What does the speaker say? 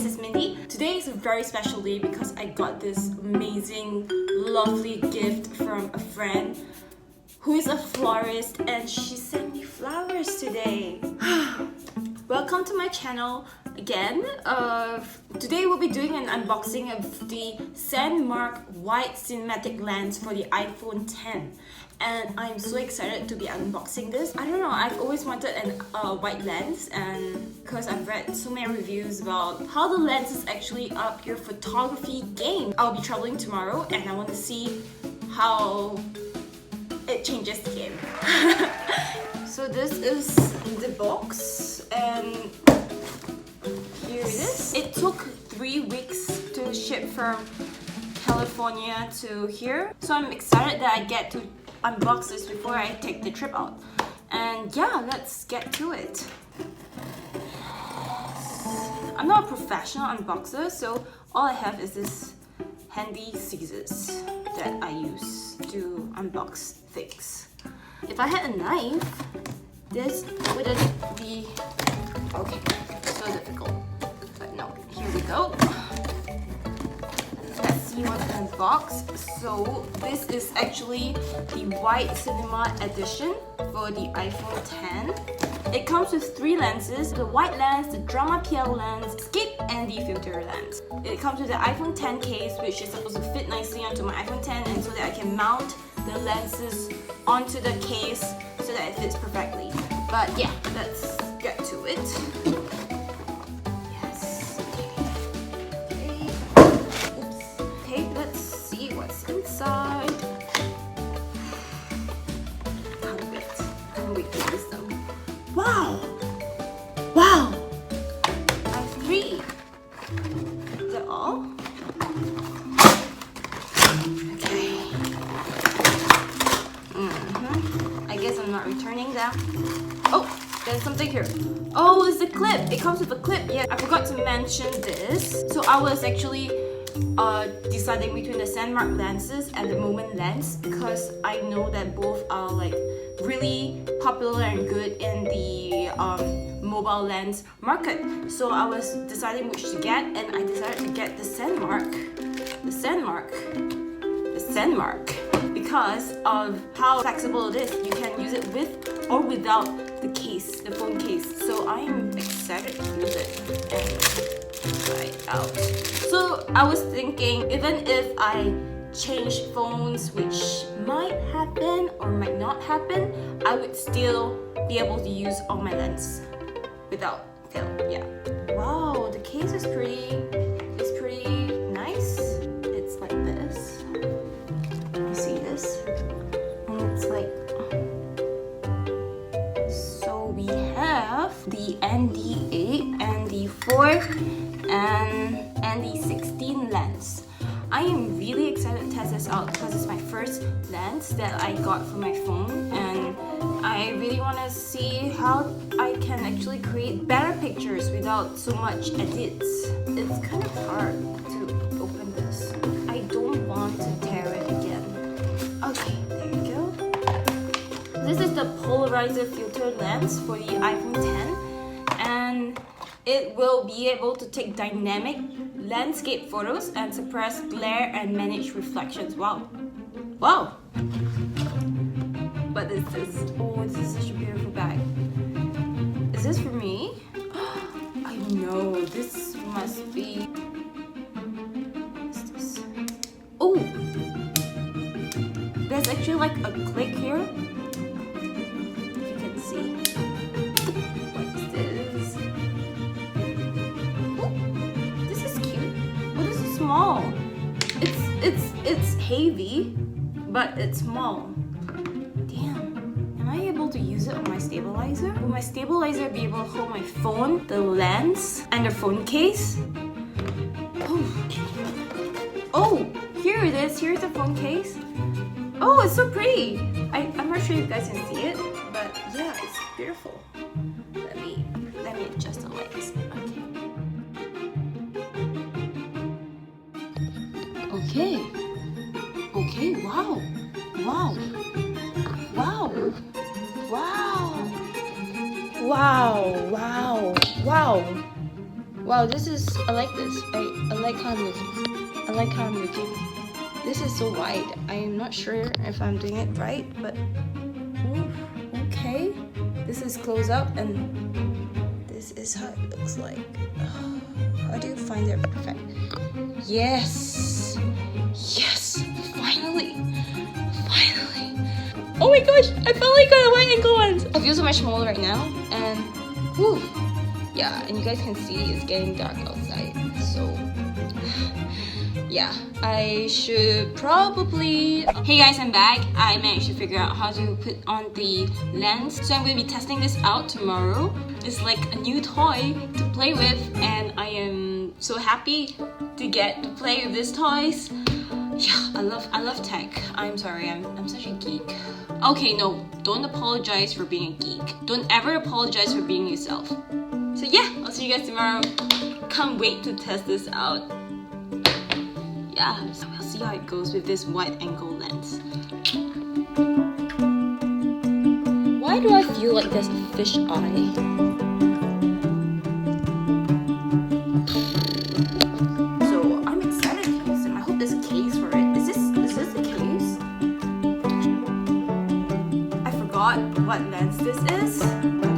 this is Mindy. Today is a very special day because I got this amazing, lovely gift from a friend who is a florist and she sent me flowers today. Welcome to my channel again. Today we'll be doing an unboxing of the Sandmarc wide cinematic lens for the iPhone 10. And I'm so excited to be unboxing this. I don't know, I've always wanted a wide lens, and because I've read so many reviews about how the lenses actually up your photography game. I'll be traveling tomorrow and I want to see how it changes the game. So this is the box and here it is. It took 3 weeks to ship from California to here. So I'm excited that I get to unbox this before I take the trip out. And yeah, let's get to it. I'm not a professional unboxer, so all I have is this handy scissors that I use to unbox things. If I had a knife, this wouldn't be so difficult. But no, here we go. Let's see what's in the box. So this is actually the Wide Cinema Edition for the iPhone 10. It comes with 3 lenses: the wide lens, the drama PL lens, escape, and the filter lens. It comes with the iPhone 10 case, which is supposed to fit nicely onto my iPhone 10, and so that I can mount the lenses onto the case so that it fits perfectly. But yeah, let's get to it. Yes. Okay. Oops. Okay, let's see what's inside. Can't wait to use them. Wow! Wow! I have 3. Is that all? Okay. I guess I'm not returning them. Oh, there's something here. Oh, it's a clip. It comes with a clip. Yeah, I forgot to mention this. So I was actually deciding between the Sandmarc lenses and the Moment lens because I know that both are like really popular and good in the mobile lens market. So I was deciding which to get, and I decided to get the Sandmarc because of how flexible it is. You can use it with or without the case, the phone case. So I am excited to use it and try it out. So I was thinking, even if I change phones, which might happen or might not happen, I would still be able to use all my lenses without fail. Yeah. Wow, the case is pretty nice. It's like this. You see this? And it's like, so we have the ND8 and the 4 and the 16 lens. I am really excited to test this out because it's my first lens that I got for my phone, and I really want to see how I can actually create better pictures without so much edits. It's kind of hard to open this. I don't want to tear it again. Okay, there you go. This is the polarizer filter lens for the iPhone 10, and it will be able to take dynamic landscape photos and suppress glare and manage reflections. Wow. Wow. What is this? Oh, this is such a beautiful bag. Is this for me? I know. This must be... What is this? Oh! There's actually like a click here. If you can see. What is this? Oh, this is cute. Oh, this is small. It's heavy, but it's small. Damn. Am I able to use it on my stabilizer? Will my stabilizer be able to hold my phone, the lens, and the phone case? Oh, here it is. Here's the phone case. Oh, it's so pretty. I'm not sure you guys can see it, but yeah, it's beautiful. Let me adjust the lights. Okay. Okay, wow. Wow. Wow. Wow. Wow. Wow. Wow. Wow, this is, I like this. I like how I'm looking. I like how I'm looking. This is so wide. I'm not sure if I'm doing it right, but ooh, okay. This is close up and this is how it looks like. How do you find it perfect? Yes! Yes! Finally! Finally! Oh my gosh! I finally got a wide angle lens! I feel so much smaller right now and whew! Yeah, and you guys can see it's getting dark outside, so yeah, I should probably... Hey guys, I'm back. I managed to figure out how to put on the lens, so I'm going to be testing this out tomorrow. It's like a new toy to play with, and I am so happy to get to play with these toys. Yeah, I love tech. I'm sorry, I'm such a geek. Okay, no, don't apologize for being a geek. Don't ever apologize for being yourself. So yeah, I'll see you guys tomorrow. Can't wait to test this out. Yeah, so we'll see how it goes with this wide angle lens. Why do I feel like there's a fish eye? So I'm excited to use them. I hope there's a case for it. Is this the case? I forgot what lens this is.